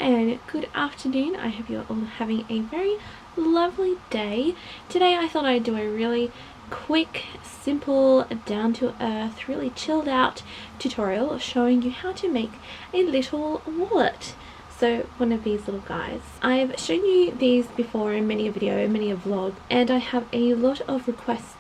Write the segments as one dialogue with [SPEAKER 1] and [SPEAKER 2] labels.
[SPEAKER 1] and good afternoon. I hope you're all having a very lovely day. Today I thought I'd do a really quick, simple, down-to-earth, really chilled out tutorial showing you how to make a little wallet. So one of these little guys. I've shown you these before in many a video, many a vlog, and I have a lot of requests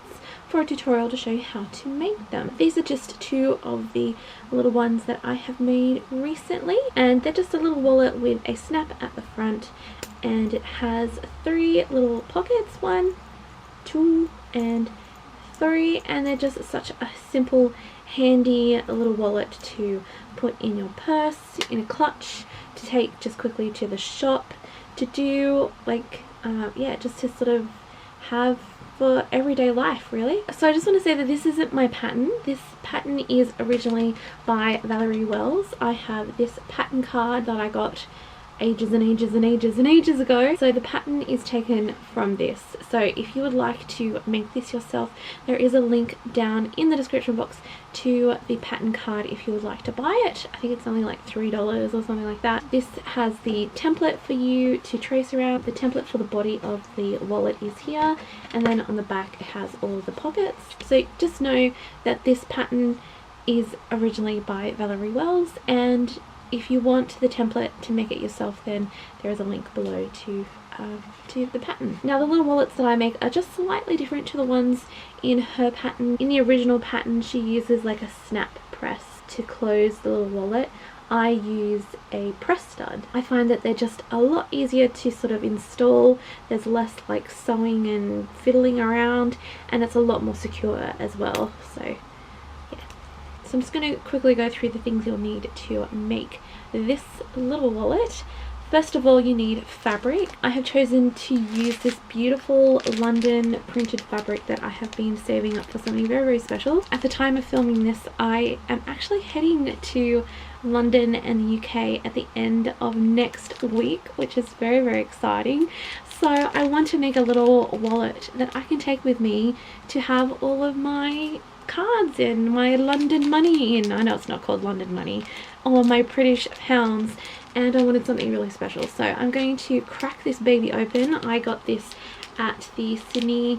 [SPEAKER 1] for a tutorial to show you how to make them. These are just two of the little ones that I have made recently, and they're just a little wallet with a snap at the front, and it has 3 little pockets, 1, 2 and 3, and they're just such a simple, handy little wallet to put in your purse, in a clutch, to take just quickly to the shop, to do like yeah, just to sort of have for everyday life, really. So I just want to say that this isn't my pattern. This pattern is originally by Valori Wells. I have this pattern card that I got ages and ages and ages and ages ago. So the pattern is taken from this. So if you would like to make this yourself, there is a link down in the description box to the pattern card if you would like to buy it. I think it's only like $3 or something like that. This has the template for you to trace around. The template for the body of the wallet is here, and then on the back it has all the pockets. So just know that this pattern is originally by Valori Wells, and if you want the template to make it yourself, then there is a link below to the pattern. Now the little wallets that I make are just slightly different to the ones in her pattern. In the original pattern she uses like a snap press to close the little wallet. I use a press stud. I find that they're just a lot easier to sort of install. There's less like sewing and fiddling around, and it's a lot more secure as well. So I'm just going to quickly go through the things you'll need to make this little wallet. First of all, you need fabric. I have chosen to use this beautiful London printed fabric that I have been saving up for something very, very special. At the time of filming this, I am actually heading to London and the UK at the end of next week, which is very, very exciting. So I want to make a little wallet that I can take with me to have all of my cards in, my London money in. I know it's not called London money, all of my British pounds, and I wanted something really special. So I'm going to crack this baby open. I got this at the Sydney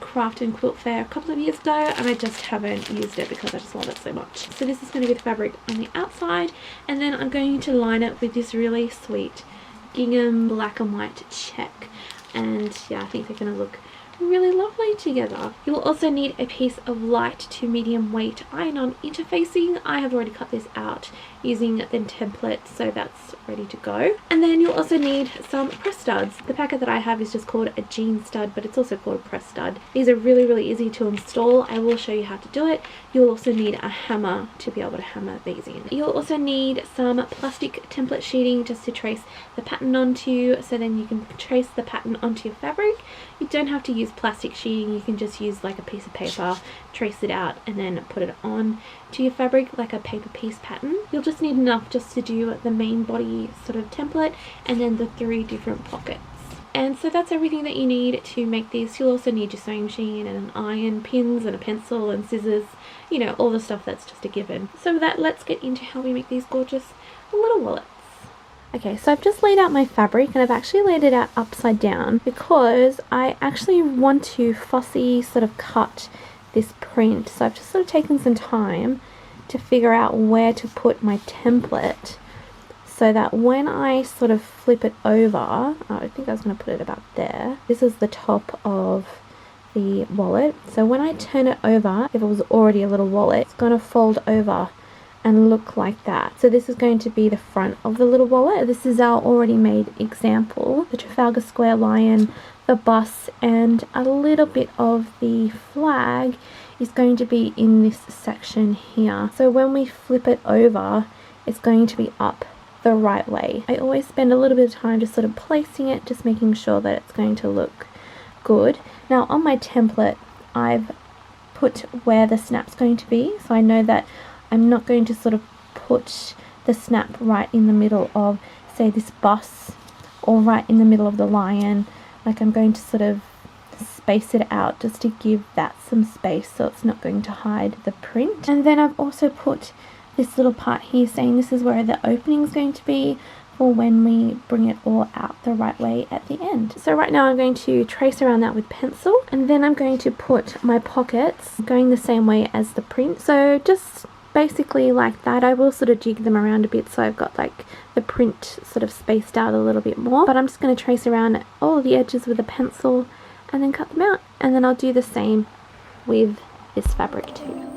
[SPEAKER 1] Craft and Quilt Fair a couple of years ago, and I just haven't used it because I just love it so much. So this is going to be the fabric on the outside, and then I'm going to line it with this really sweet gingham black and white check, and yeah, I think they're going to look really lovely together. You'll also need a piece of light to medium weight iron-on interfacing. I have already cut this out using the template, so that's ready to go. And then you'll also need some press studs. The packet that I have is just called a jean stud, but it's also called a press stud. These are really, really easy to install. I will show you how to do it. You'll also need a hammer to be able to hammer these in. You'll also need some plastic template sheeting just to trace the pattern onto, so then you can trace the pattern onto your fabric. You don't have to use plastic sheeting, you can just use like a piece of paper, trace it out, and then put it on to your fabric like a paper piece pattern. You'll just need enough just to do the main body sort of template, and then the 3 different pockets. And so that's everything that you need to make these. You'll also need your sewing machine and an iron, pins and a pencil and scissors, you know, all the stuff that's just a given. So with that, let's get into how we make these gorgeous little wallets. Okay, so I've just laid out my fabric, and I've actually laid it out upside down because I actually want to fussy sort of cut this print. So I've just sort of taken some time to figure out where to put my template so that when I sort of flip it over, I think I was going to put it about there. This is the top of the wallet. So when I turn it over, if it was already a little wallet, it's going to fold over and look like that. So this is going to be the front of the little wallet. This is our already made example. The Trafalgar Square lion, the bus, and a little bit of the flag is going to be in this section here. So when we flip it over, it's going to be up the right way. I always spend a little bit of time just sort of placing it, just making sure that it's going to look good. Now on my template, I've put where the snap's going to be, so I know that I'm not going to sort of put the snap right in the middle of, say, this bus, or right in the middle of the lion. Like, I'm going to sort of space it out just to give that some space so it's not going to hide the print. And then I've also put this little part here saying this is where the opening is going to be for when we bring it all out the right way at the end. So right now I'm going to trace around that with pencil, and then I'm going to put my pockets going the same way as the print. So just basically like that. I will sort of jig them around a bit so I've got like the print sort of spaced out a little bit more, but I'm just going to trace around all of the edges with a pencil and then cut them out, and then I'll do the same with this fabric too.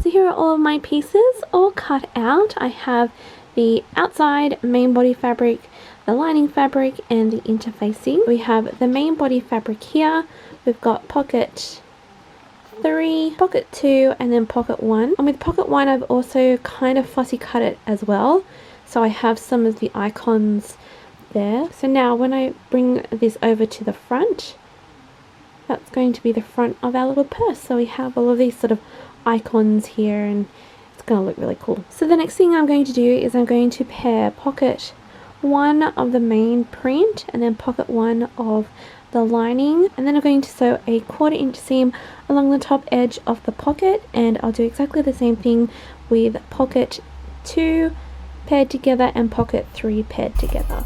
[SPEAKER 1] Here are all of my pieces all cut out. I have the outside main body fabric, the lining fabric, and the interfacing. We have the main body fabric here. We've got pocket 3, pocket 2, and then pocket 1. And with pocket 1 I've also kind of fussy cut it as well, so I have some of the icons there. So now when I bring this over to the front, that's going to be the front of our little purse. So we have all of these sort of icons here, and it's going to look really cool. So the next thing I'm going to do is I'm going to pair pocket 1 of the main print and then pocket 1 of the lining, and then I'm going to sew a 1/4 inch seam along the top edge of the pocket, and I'll do exactly the same thing with pocket 2 paired together and pocket 3 paired together.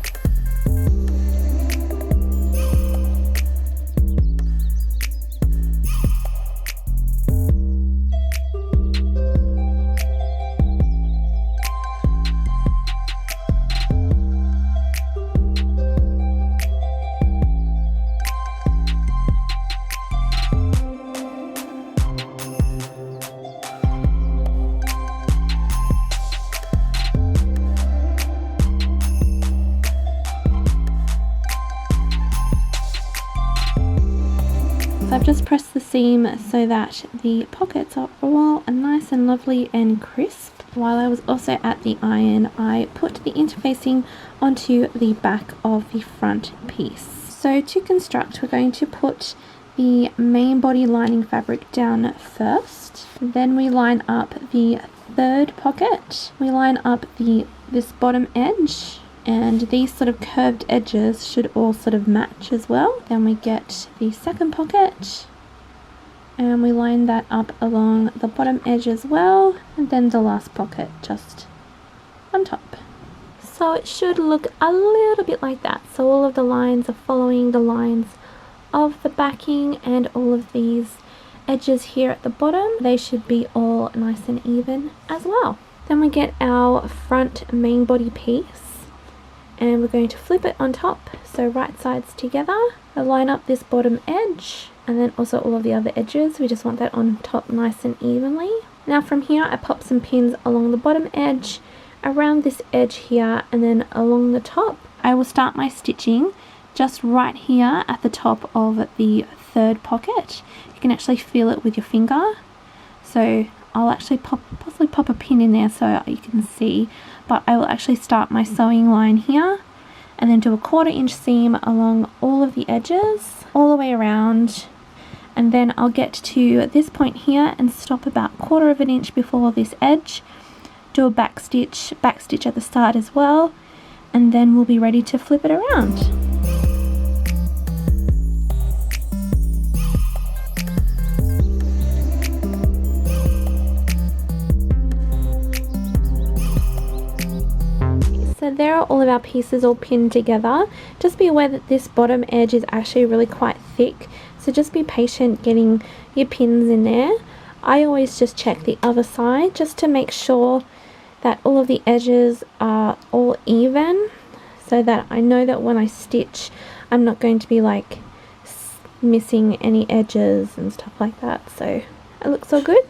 [SPEAKER 1] I've just pressed the seam so that the pockets are all nice and lovely and crisp. While I was also at the iron, I put the interfacing onto the back of the front piece. So to construct, we're going to put the main body lining fabric down first. Then we line up the third pocket. We line up this bottom edge, and these sort of curved edges should all sort of match as well. Then we get the second pocket and we line that up along the bottom edge as well, and then the last pocket just on top. So it should look a little bit like that. So all of the lines are following the lines of the backing, and all of these edges here at the bottom, they should be all nice and even as well. Then we get our front main body piece, and we're going to flip it on top, so right sides together. I line up this bottom edge and then also all of the other edges. We just want that on top nice and evenly. Now from here I pop some pins along the bottom edge, around this edge here, and then along the top. I will start my stitching just right here at the top of the third pocket. You can actually feel it with your finger, so I'll actually possibly pop a pin in there so you can see, but I will actually start my sewing line here and then do a 1/4 inch seam along all of the edges all the way around, and then I'll get to this point here and stop about 1/4 inch before this edge, do a back stitch at the start as well, and then we'll be ready to flip it around. So there are all of our pieces all pinned together. Just be aware that this bottom edge is actually really quite thick, so just be patient getting your pins in there. I always just check the other side just to make sure that all of the edges are all even, so that I know that when I stitch I'm not going to be like missing any edges and stuff like that. So it looks all good.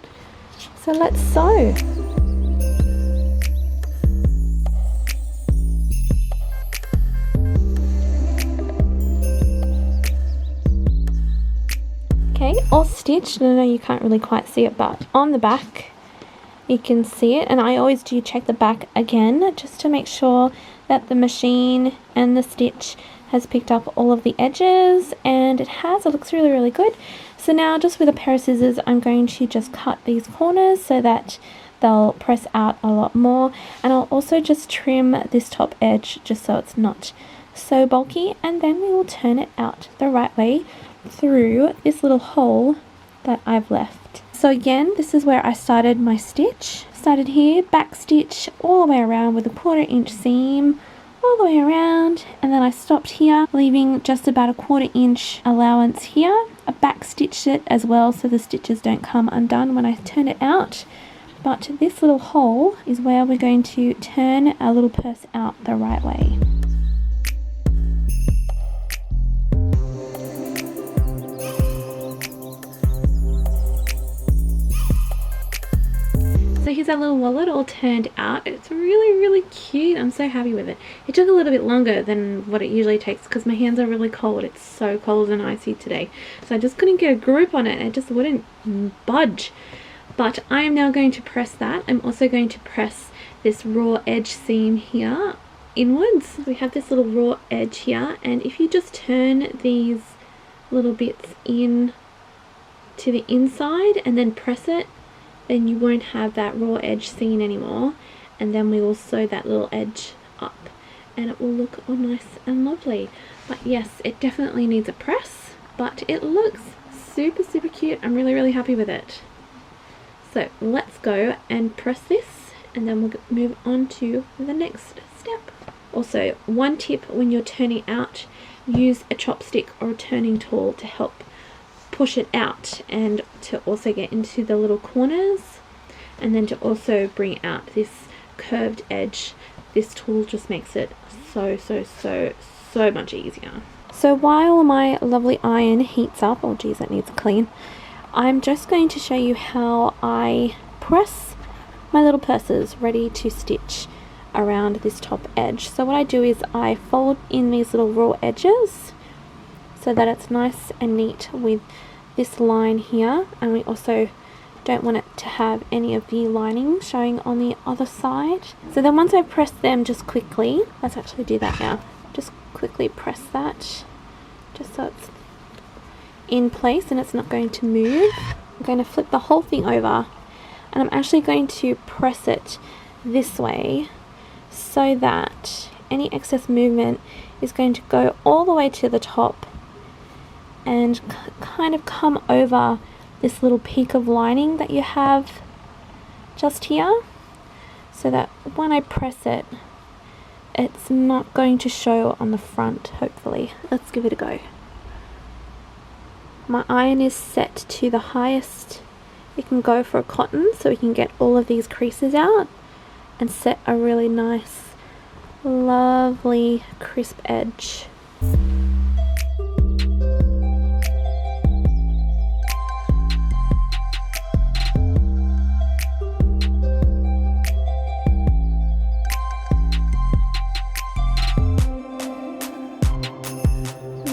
[SPEAKER 1] So let's sew. Okay, all stitched, and I know you can't really quite see it, but on the back You can see it, and I always do check the back again just to make sure that the machine and the stitch has picked up all of the edges, and it has. It looks really, really good. So now just with a pair of scissors, I'm going to just cut these corners so that they'll press out a lot more, and I'll also just trim this top edge just so it's not so bulky, and then we will turn it out the right way through this little hole that I've left. So again, this is where I started my stitch. Started here, back stitch all the way around with a 1/4 inch seam all the way around, and then I stopped here, leaving just about a 1/4 inch allowance here. I back stitched it as well so the stitches don't come undone when I turn it out. But this little hole is where we're going to turn our little purse out the right way. So here's our little wallet all turned out. It's really, really cute. I'm so happy with it. It took a little bit longer than what it usually takes because my hands are really cold. It's so cold and icy today. So I just couldn't get a grip on it. It just wouldn't budge. But I am now going to press that. I'm also going to press this raw edge seam here inwards. We have this little raw edge here, and if you just turn these little bits in to the inside and then press it, then you won't have that raw edge seen anymore, and then we will sew that little edge up and it will look all nice and lovely. But yes, it definitely needs a press, but it looks super, super cute. I'm really, really happy with it. So let's go and press this, and then we'll move on to the next step. Also, one tip when you're turning out, use a chopstick or a turning tool to help push it out, and to also get into the little corners, and then to also bring out this curved edge. This tool just makes it so much easier. So while my lovely iron heats up, oh geez, that needs a clean, I'm just going to show you how I press my little purses ready to stitch around this top edge. So what I do is I fold in these little raw edges so that it's nice and neat with this line here, and we also don't want it to have any of the lining showing on the other side. So then once I press them, just quickly, let's actually do that now, just quickly press that just so it's in place and it's not going to move. I'm going to flip the whole thing over, and I'm actually going to press it this way so that any excess movement is going to go all the way to the top and kind of come over this little peak of lining that you have just here, so that when I press it, it's not going to show on the front, hopefully. Let's give it a go. My iron is set to the highest it can go for a cotton, so we can get all of these creases out and set a really nice, lovely, crisp edge.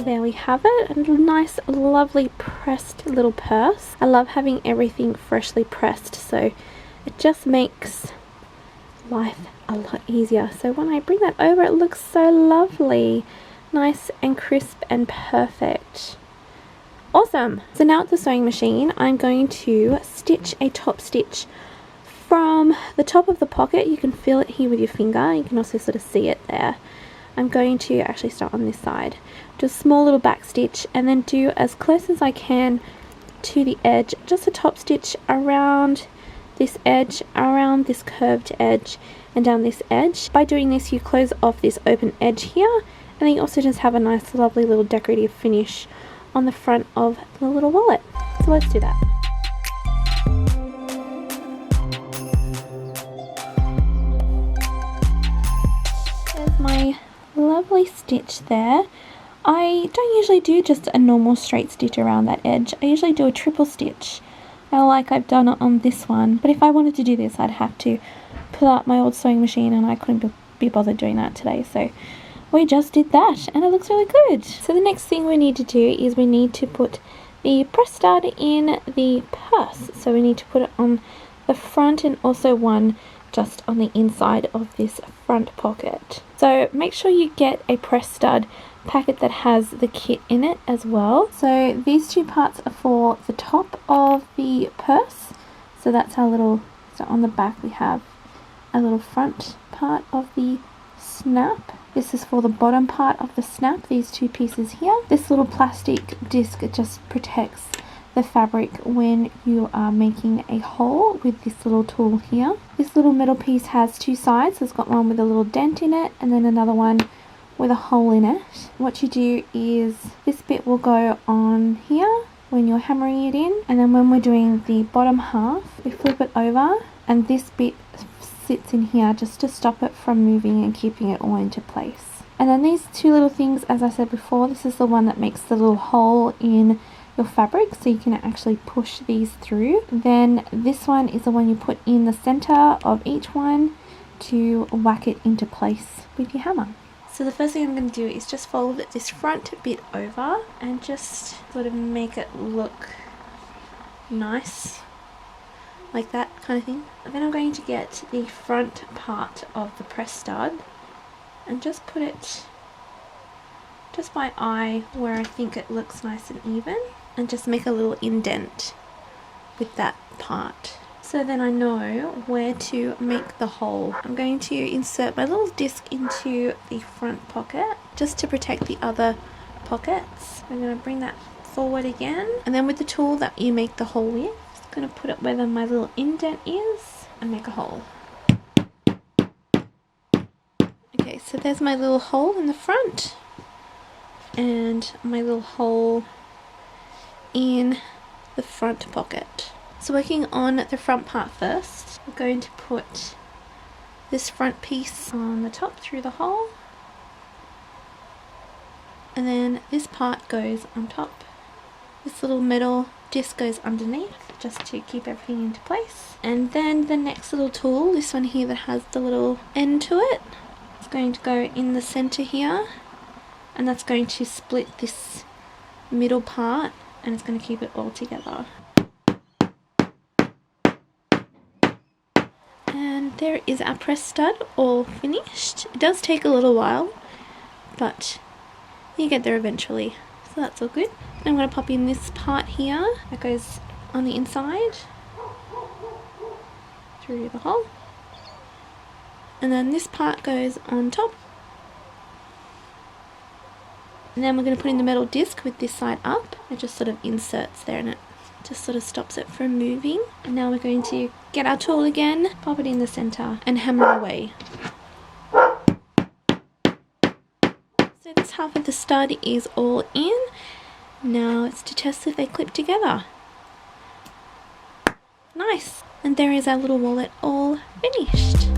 [SPEAKER 1] There we have it, a nice lovely pressed little purse. I love having everything freshly pressed, so it just makes life a lot easier. So when I bring that over, it looks so lovely, nice and crisp and perfect. Awesome. So now at the sewing machine, I'm going to stitch a top stitch from the top of the pocket. You can feel it here with your finger, you can also sort of see it there. I'm going to actually start on this side, just small little back stitch, and then do as close as I can to the edge, just a top stitch around this edge, around this curved edge, and down this edge. By doing this, you close off this open edge here, and then you also just have a nice lovely little decorative finish on the front of the little wallet. So let's do that. There's my lovely stitch there. I don't usually do just a normal straight stitch around that edge. I usually do a triple stitch, like I've done it on this one. But if I wanted to do this, I'd have to pull out my old sewing machine, and I couldn't be bothered doing that today. So we just did that, and it looks really good. So the next thing we need to do is we need to put the press stud in the purse. So we need to put it on the front and also one just on the inside of this front pocket. So make sure you get a press stud packet that has the kit in it as well. So these two parts are for the top of the purse. So that's our little, so on the back we have a little front part of the snap. This is for the bottom part of the snap, these two pieces here. This little plastic disc just protects the fabric when you are making a hole with this little tool here. This little middle piece has two sides. So it's got one with a little dent in it and then another one with a hole in it. What you do is this bit will go on here when you're hammering it in, and then when we're doing the bottom half we flip it over and this bit sits in here just to stop it from moving and keeping it all into place. And then these two little things, as I said before, this is the one that makes the little hole in your fabric so you can actually push these through. Then this one is the one you put in the center of each one to whack it into place with your hammer. So the first thing I'm going to do is just fold this front bit over and just sort of make it look nice, like that kind of thing. And then I'm going to get the front part of the press stud and just put it just by eye where I think it looks nice and even, and just make a little indent with that part. So then I know where to make the hole. I'm going to insert my little disc into the front pocket just to protect the other pockets. I'm going to bring that forward again, and then with the tool that you make the hole with, I'm going to put it where my little indent is and make a hole. Okay, so there's my little hole in the front and my little hole in the front pocket. So working on the front part first, we're going to put this front piece on the top through the hole, and then this part goes on top. This little metal disc goes underneath just to keep everything into place. And then the next little tool, this one here that has the little end to it, is going to go in the center here, and that's going to split this middle part and it's going to keep it all together. And there is our press stud all finished. It does take a little while, but you get there eventually, so that's all good. And I'm going to pop in this part here that goes on the inside through the hole, and then this part goes on top. And then we're going to put in the metal disc with this side up. It just sort of inserts there and it just sort of stops it from moving. And now we're going to get our tool again, pop it in the center and hammer away. So this half of the stud is all in. Now it's to test if they clip together. Nice! And there is our little wallet all finished.